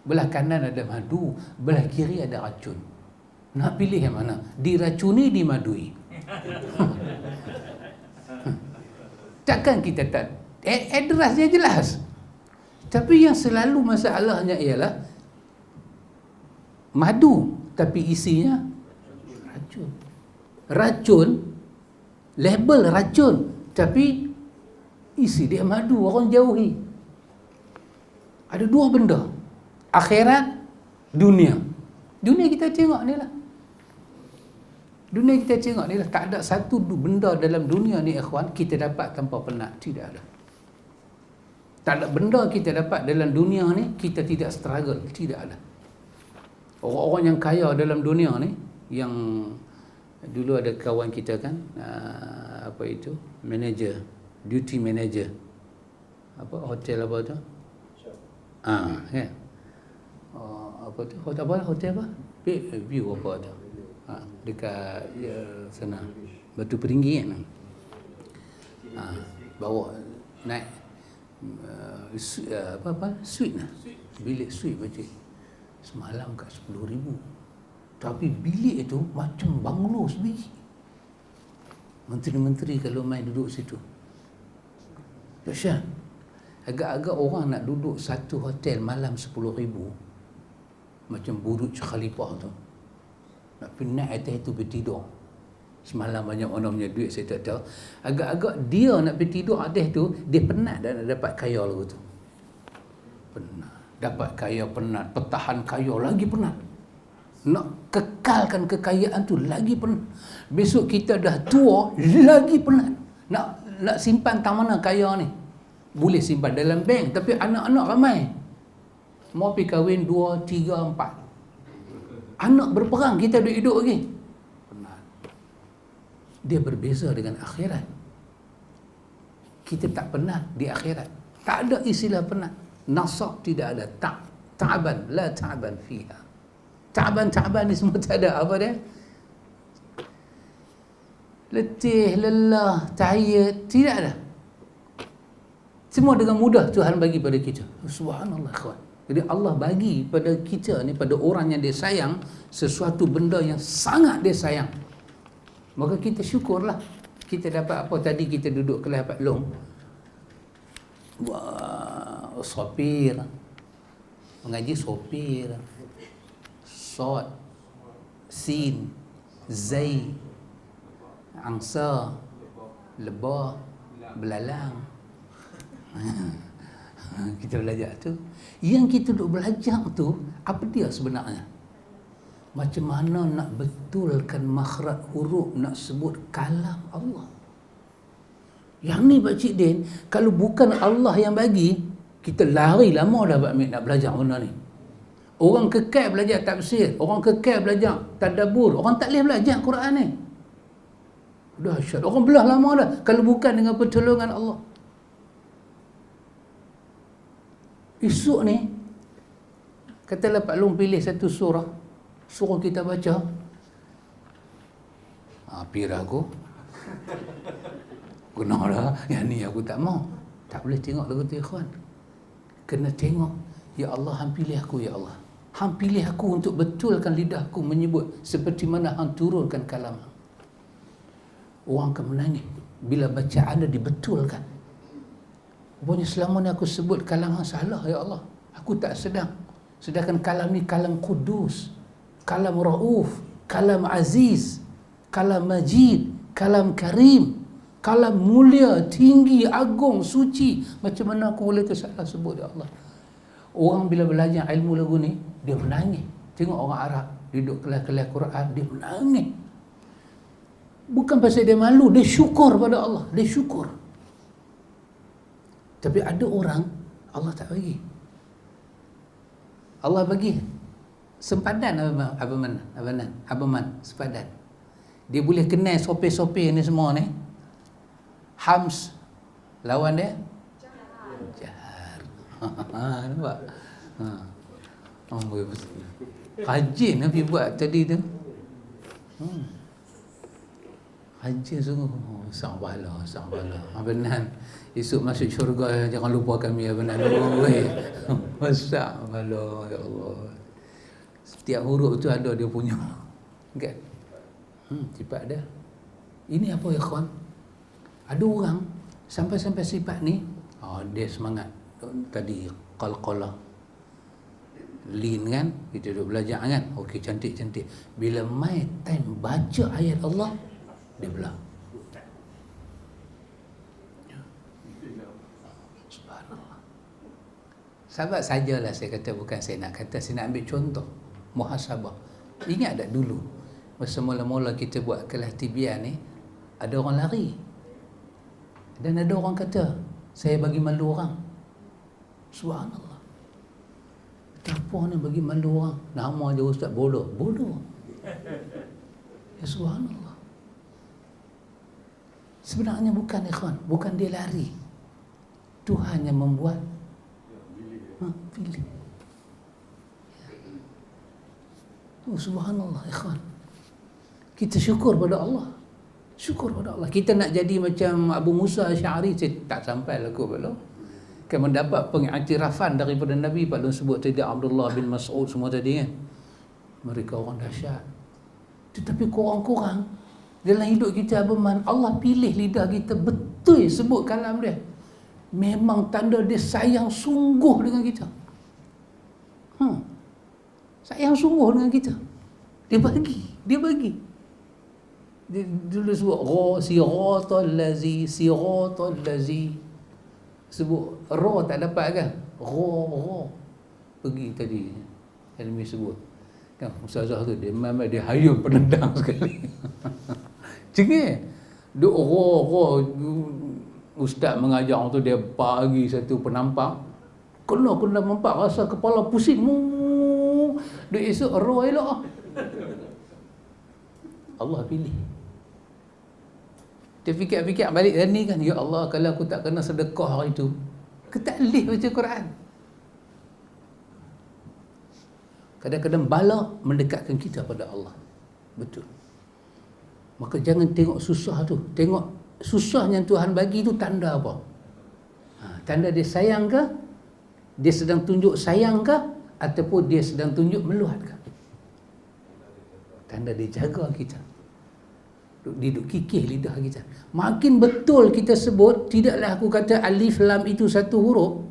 Belah kanan ada madu, belah kiri ada racun. Nak pilih yang mana? Diracuni, dimadui. Takkan kita tak, address dia jelas. Tapi yang selalu masalahnya ialah madu tapi isinya racun. Racun, label racun tapi isi dia madu, orang jauhi. Ada dua benda, akhirat, dunia. Dunia kita tengok ni lah. Dunia kita tengok ni lah. Tak ada satu benda dalam dunia ni, ikhwan, kita dapat tanpa penat. Tidak ada. Tak ada benda kita dapat dalam dunia ni kita tidak struggle. Tidak ada. Orang-orang yang kaya dalam dunia ni, yang dulu ada kawan kita kan, apa itu, manager, duty manager, apa, hotel apa tu, kan, apa tu, hotel apa, view apa tu, dekat sana Batu Peringgi kan, bawa naik suite lah, bilik suite macam semalam kat 10,000. Tapi bilik itu macam banglo sebiji. Menteri-menteri kalau main duduk situ. Dahsyat. Agak-agak orang nak duduk satu hotel malam 10,000, macam Burj Khalifah tu, nak pergi naik atas itu bertidur. Semalam banyak orang punya duit, saya tak tahu. Agak-agak dia nak pergi tidur atas tu, dia penat dah nak dapat kaya lagu tu. Penat. Dapat kaya penat, pertahan kaya lagi penat. Nak kekalkan kekayaan tu lagi penat. Besok kita dah tua, lagi penat. Nak simpan tak mana kaya ni. Boleh simpan dalam bank, tapi anak-anak ramai. Mau pergi kahwin 2, 3, 4. Anak berperang, kita duduk lagi. Dia berbeza dengan akhirat. Kita tak penat di akhirat. Tak ada istilah penat. Nasab tidak ada. Ta'ban, la ta'ban fiha. Ta'ban ni semua tak ada. Apa dia? Letih, lelah, tahiyat, tidak ada. Semua dengan mudah Tuhan bagi pada kita. Subhanallah, kawan. Jadi Allah bagi pada kita ni, pada orang yang dia sayang, sesuatu benda yang sangat dia sayang. Maka kita syukurlah. Kita dapat apa tadi, kita duduk kelas Pak Long. Wah, sopir. Mengaji sopir. Sod, sin, zai, angsa, lebah, belalang. Kita belajar tu. Yang kita duduk belajar tu, apa dia sebenarnya? Macam mana nak betulkan makhraj huruf nak sebut kalam Allah. Yang ni Pakcik Din, kalau bukan Allah yang bagi, kita lari lama dah nak belajar benda ni. Orang kekal belajar tafsir, orang kekal belajar tadabbur, orang tak boleh belajar Quran ni. Dahsyat. Orang belah lama dah kalau bukan dengan pertolongan Allah. Esok ni katalah Pak Long pilih satu surah, suruh kita baca. Pirah aku. Kenapa yang ni aku tak mau. Tak boleh tengok lagu tu ikhwan. Kena tengok, ya Allah, hang pilih aku, ya Allah. Hang pilih aku untuk betulkan lidahku menyebut seperti mana hang turunkan kalam. Orang akan menangis bila bacaan anda dibetulkan. Rupanya selama ni aku sebut kalam hang salah, ya Allah. Aku tak sedang. Sedangkan kalam ni kalam kudus, kalam rauf, kalam aziz, kalam majid, kalam karim, kalam mulia, tinggi, agung, suci. Macam mana aku boleh tersalah sebut, ya Allah? Orang bila belajar ilmu lagu ni, dia menangis. Tengok orang Arab duduk kelas-kelas Quran, dia menangis. Bukan pasal dia malu, dia syukur pada Allah, dia syukur. Tapi ada orang Allah tak bagi. Allah bagi sempadan Abaman sempadan. Dia boleh kenal sopir-sopir ni semua ni. Hams lawan dia Jahar. Nampak? Rajin Nabi buat tadi tu. Rajin sungguh. Sang bala. Benar. Esok masuk syurga, jangan lupa kami, benar. Masak bala, ya Allah. Setiap huruf tu ada dia punya. Kan? Sifat dia. Ini apa ya kawan? Ada orang sampai-sampai sifat ni, dia semangat. Tadi qalqalah, lean kan, kita duduk belajar kan, okey, cantik-cantik. Bila mai time baca ayat Allah, dia belah. Subhanallah. Sahabat sajalah saya kata, bukan saya nak kata, saya nak ambil contoh muhasabah. Ingat tak dulu masa mula-mula kita buat kelas tibian ni, ada orang lari dan ada orang kata saya bagi malu orang. Subhanallah. Apa ni bagi malu orang? Nama je ustaz bodoh. Ya subhanallah. Sebenarnya bukan ikhwan, bukan dia lari. Tuhan yang membuat pilih. Oh, subhanallah ikhwan. Kita syukur pada Allah. Syukur pada Allah. Kita nak jadi macam Abu Musa Asy'ari, tak sampai laku belum. Kan mendapat pengiktirafan daripada Nabi. Pak Long sebut tadi Abdullah bin Mas'ud semua tadi kan. Mereka orang dahsyat. Tetapi kurang-kurang dalam hidup kita Abaman, Allah pilih lidah kita betul sebut kalam dia. Memang tanda dia sayang sungguh dengan kita. Sayang sungguh dengan kita. Dia bagi. Dia dulu sebut siratal lazi. Sebut ra tak dapat kan? Ra. Pergi tadi. Ilmi sebut. Kan ustazah tu dia memang dia hayum penendang sekali. Cengih. Duk ra. Ustaz mengajar tu dia bagi satu penampak. Kena nampak rasa kepala pusing. Duk esok ra elok. Allah pilih. Dia fikir balik dan ni kan, ya Allah, kalau aku tak kena sedekah hari tu, aku tak boleh baca Quran. Kadang-kadang bala mendekatkan kita pada Allah. Betul. Maka jangan tengok susah tu. Tengok susah yang Tuhan bagi tu tanda apa? Tanda dia sayang ke? Dia sedang tunjuk sayang ke? Ataupun dia sedang tunjuk meluat ke? Tanda dia jaga kita. Dia duduk kikih lidah kita. Makin betul kita sebut, tidaklah aku kata alif lam itu satu huruf.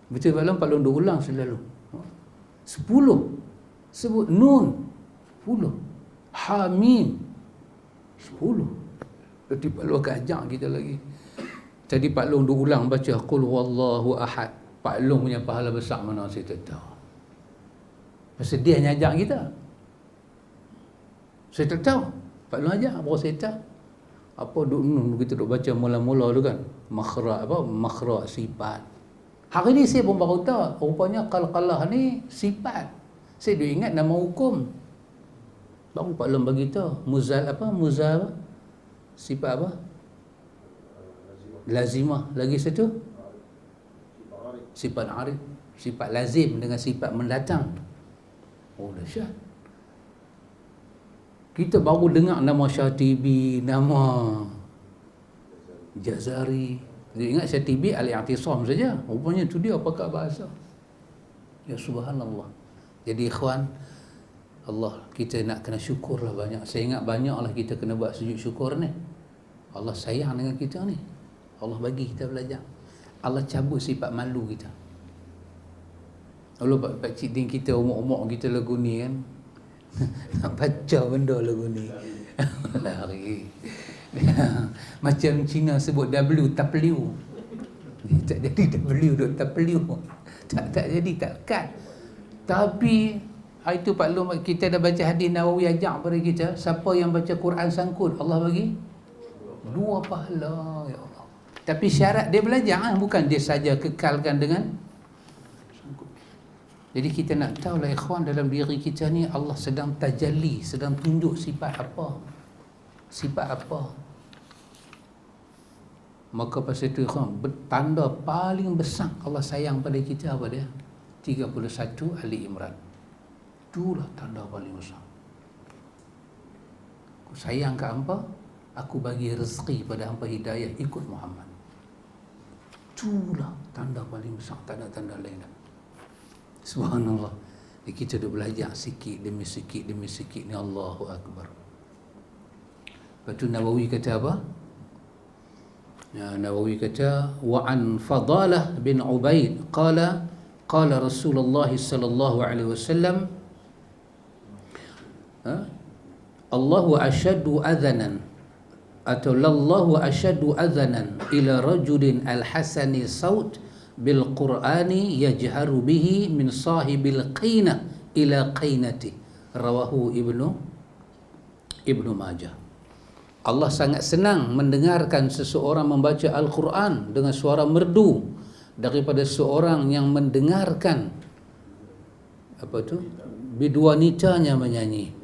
Betul Pak Long duk ulang selalu. 10. Sebut nun 10. Ha mim 10. Jadi Pak Long akan ajak kita lagi. Tadi Pak Long duk ulang baca qul huwallahu ahad. Pak Long punya pahala besar mana saya tak tahu. Pasal dia yang ajak kita. Saya tak tahu. Pak Long ajar, baru saya tahu. Apa kita duk baca mula-mula tu kan. Makhraj sifat. Hari ni saya pun baru tahu, rupanya qalqalah ni sifat. Saya duk ingat nama hukum. Baru Pak Long bagi tahu. Muzal apa? Sifat apa? Lazimah. Lagi satu? Sifat arif. Sifat lazim dengan sifat mendatang. Oh, dahsyat. Kita baru dengar nama Syatibi, nama Jazari. Dia ingat Syatibi Al-I'tisam saja. Rupanya tu dia pakar bahasa. Ya subhanallah. Jadi ikhwan, Allah, kita nak kena syukurlah banyak. Saya ingat banyaklah kita kena buat sujud syukur ni. Allah sayang dengan kita ni. Allah bagi kita belajar. Allah cabut sifat malu kita. Lalu pakcik din kita, umur-umur kita lagu ni kan. Nak baca benda lagu ni. Lari. Macam Cina sebut W, tapliu. Tak jadi W, duk tapliu. Tak jadi, tak kat. Tapi hari tu Pak Long, kita dah baca hadis Nawawi ajak pada kita, siapa yang baca Quran sangkut, Allah bagi 2 pahala, ya Allah. Tapi syarat dia belajar, bukan dia saja kekalkan dengan sangkut. Jadi kita nak tahu lah ikhwan, dalam diri kita ni Allah sedang tajalli, sedang tunjuk sifat apa. Sifat apa. Maka pasal itu ikhwan, tanda paling besar Allah sayang pada kita apa dia? 31 Ali Imran. Itulah tanda paling besar. Aku sayang ke hampa, aku bagi rezeki pada hampa hidayah ikut Muhammad. Itulah tanda paling besar, tanda-tanda lain. Subhanallah. Kita dah belajar sikit demi sikit demi sikit ni, Allahu Akbar. Lepas tu Nawawi kata apa? Nawawi kata, wa an Fadalah bin Ubaid qala Rasulullah sallallahu alaihi wasallam, Allahu asyaddu adhanan, atau lallahu asyaddu adhanan ila rajulin al-hasani saut bil qur'ani yajharu bihi min sahibil qina ila qainati, rawahu Ibnu Majah. Allah sangat senang mendengarkan seseorang membaca Al-Quran dengan suara merdu daripada seorang yang mendengarkan apa tu, biduanitanya menyanyi.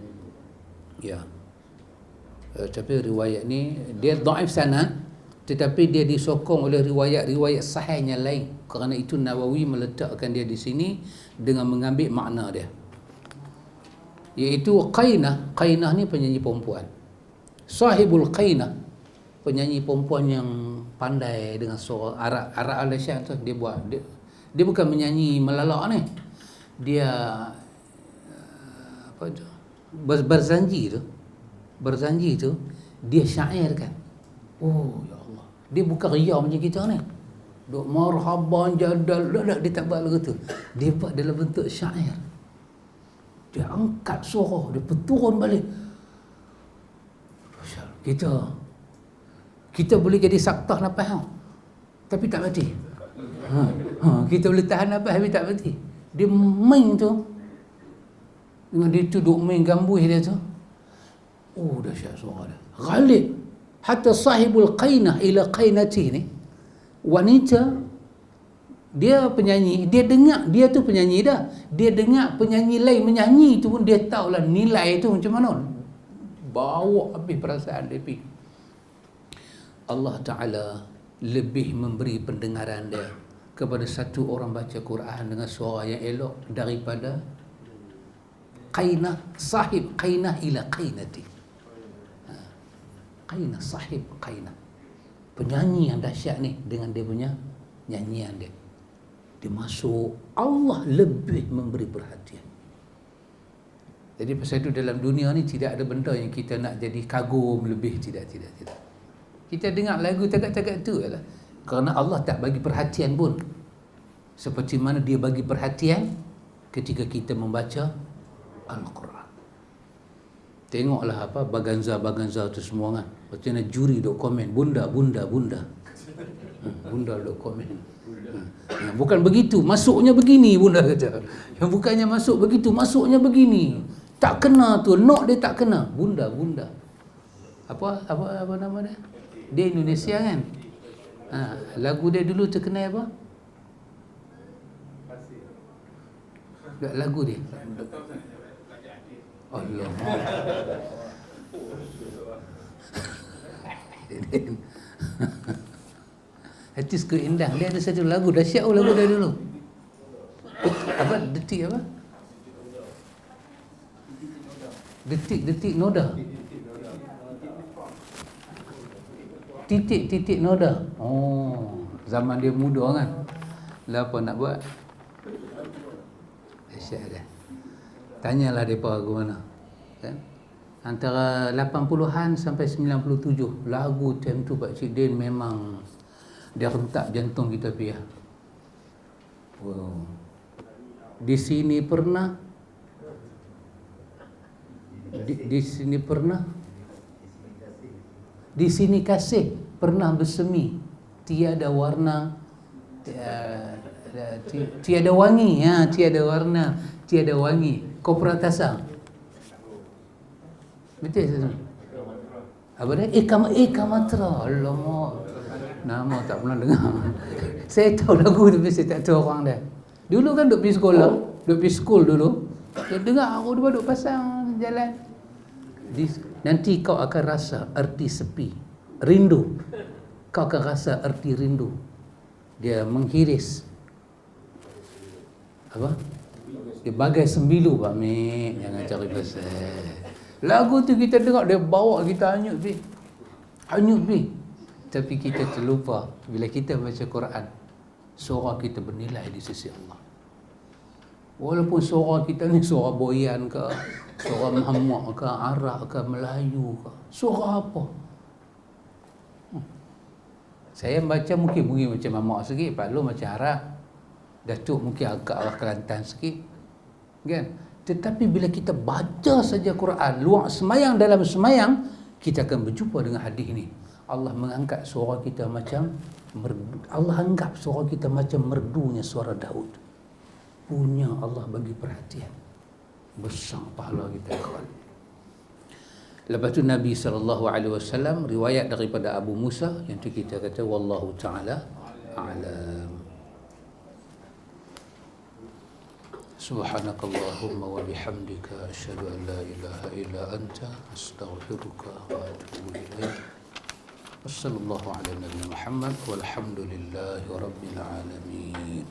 Ya. Tapi riwayat ni dia dhaif sanad, tetapi dia disokong oleh riwayat-riwayat sahihnya lain. Kerana itu Nawawi meletakkan dia di sini dengan mengambil makna dia, iaitu qainah. Qainah ni penyanyi perempuan. Sahibul qainah, penyanyi perempuan yang pandai dengan suara Arab Malaysia tu. Dia buat dia bukan menyanyi melalak ni. Dia apa tu? Berzanji tu dia syairkan. Oh ya Allah. Dia bukan ria macam kita ni. Duk marhaban jadal, dia tak buat lagu tu. Dia buat dalam bentuk syair. Dia angkat suara, dia turun balik. Kita boleh jadi saktah nafas tau, tapi tak mati. Kita boleh tahan nafas tapi tak mati. Dia main tu, dengan dia tu duk main gambuih dia tu. Oh, dahsyat suara dia. Ghalib. Hatta sahibul qainah ila qainati ni, wanita, dia penyanyi, dia dengar, dia tu penyanyi dah. Dia dengar penyanyi lain menyanyi tu pun dia tahulah nilai tu macam mana. Bawa habis perasaan dia pergi. Allah Ta'ala lebih memberi pendengaran dia kepada satu orang baca Quran dengan suara yang elok daripada qainah, sahib qainah ila qainati. Qainah, sahib qainah, penyanyi yang dahsyat ni dengan dia punya nyanyian dia. Dia masuk, Allah lebih memberi perhatian. Jadi pasal itu dalam dunia ni tidak ada benda yang kita nak jadi kagum lebih. Tidak. Kita dengar lagu tagak-tagak tu lah, kerana Allah tak bagi perhatian pun seperti mana dia bagi perhatian ketika kita membaca Al-Quran. Tengoklah apa baganza tu semua kan. Lepas tu juri duk komen, bunda duk komen. Bukan begitu, masuknya begini, bunda kata. Yang bukannya masuk begitu, masuknya begini. Tak kena tu, note dia tak kena. Bunda. Apa nama dia? Dia Indonesia kan? Lagu dia dulu terkenal apa? lagu dia. Betul saya belajar hadis. Allah. Hadis ke indah. Dia ada satu lagu dahsyat lagu dia dulu. Apa detik apa? Detik noda. Titik noda. Oh, zaman dia muda kan. Lah apa nak buat? Dahsyat kan. Tanyalah depa lagu mana. Kan? Antara 80-an sampai 97 lagu time tu Pak Cik Din memang dia rentak jantung kita pia. Wow. Di sini pernah di sini pernah di sini kasih pernah bersemi tiada warna tiada wangi ya tiada warna tiada wangi Koperatasa betul tak? Apa dia Ekamatra alamak nama tak pernah dengar. Saya tahu lagu tapi saya tak tahu orang dia. Dulu kan duk pergi sekolah, duk pergi school dulu. Dia dengar aku duk pasang jalan. Nanti kau akan rasa erti sepi, rindu. Kau akan rasa erti rindu. Dia menghiris apa? Dia bagai sembilu Pak Mek, jangan cari pasal. Lagu tu kita dengar dia bawa kita hanyut pi. Hanyut pi. Tapi kita terlupa bila kita baca Quran, suara kita bernilai di sisi Allah. Walaupun suara kita ni suara boyan ke, suara Muhammad ke, Arab ke, Melayu ke, suara apa? Saya baca mungkin macam Mamak sikit, Pak Long macam Arab, Datuk mungkin agak arah Kelantan sikit, kan? Tetapi bila kita baca saja Quran, luar semayang dalam semayang, kita akan berjumpa dengan hadis ni. Allah mengangkat suara kita macam merdu. Allah anggap suara kita macam merdunya suara Daud. Punya Allah bagi perhatian. Besar pahala kita kawan. Lepas tu Nabi SAW riwayat daripada Abu Musa yang tu kita kata wallahu taala a'lam. Subhanakallahumma wa bihamdika asyhadu an la ilaha illa anta astaghfiruka wa atubu ilaik. Wassallallahu ala nabiyyina Muhammad walhamdulillahi rabbil alamin.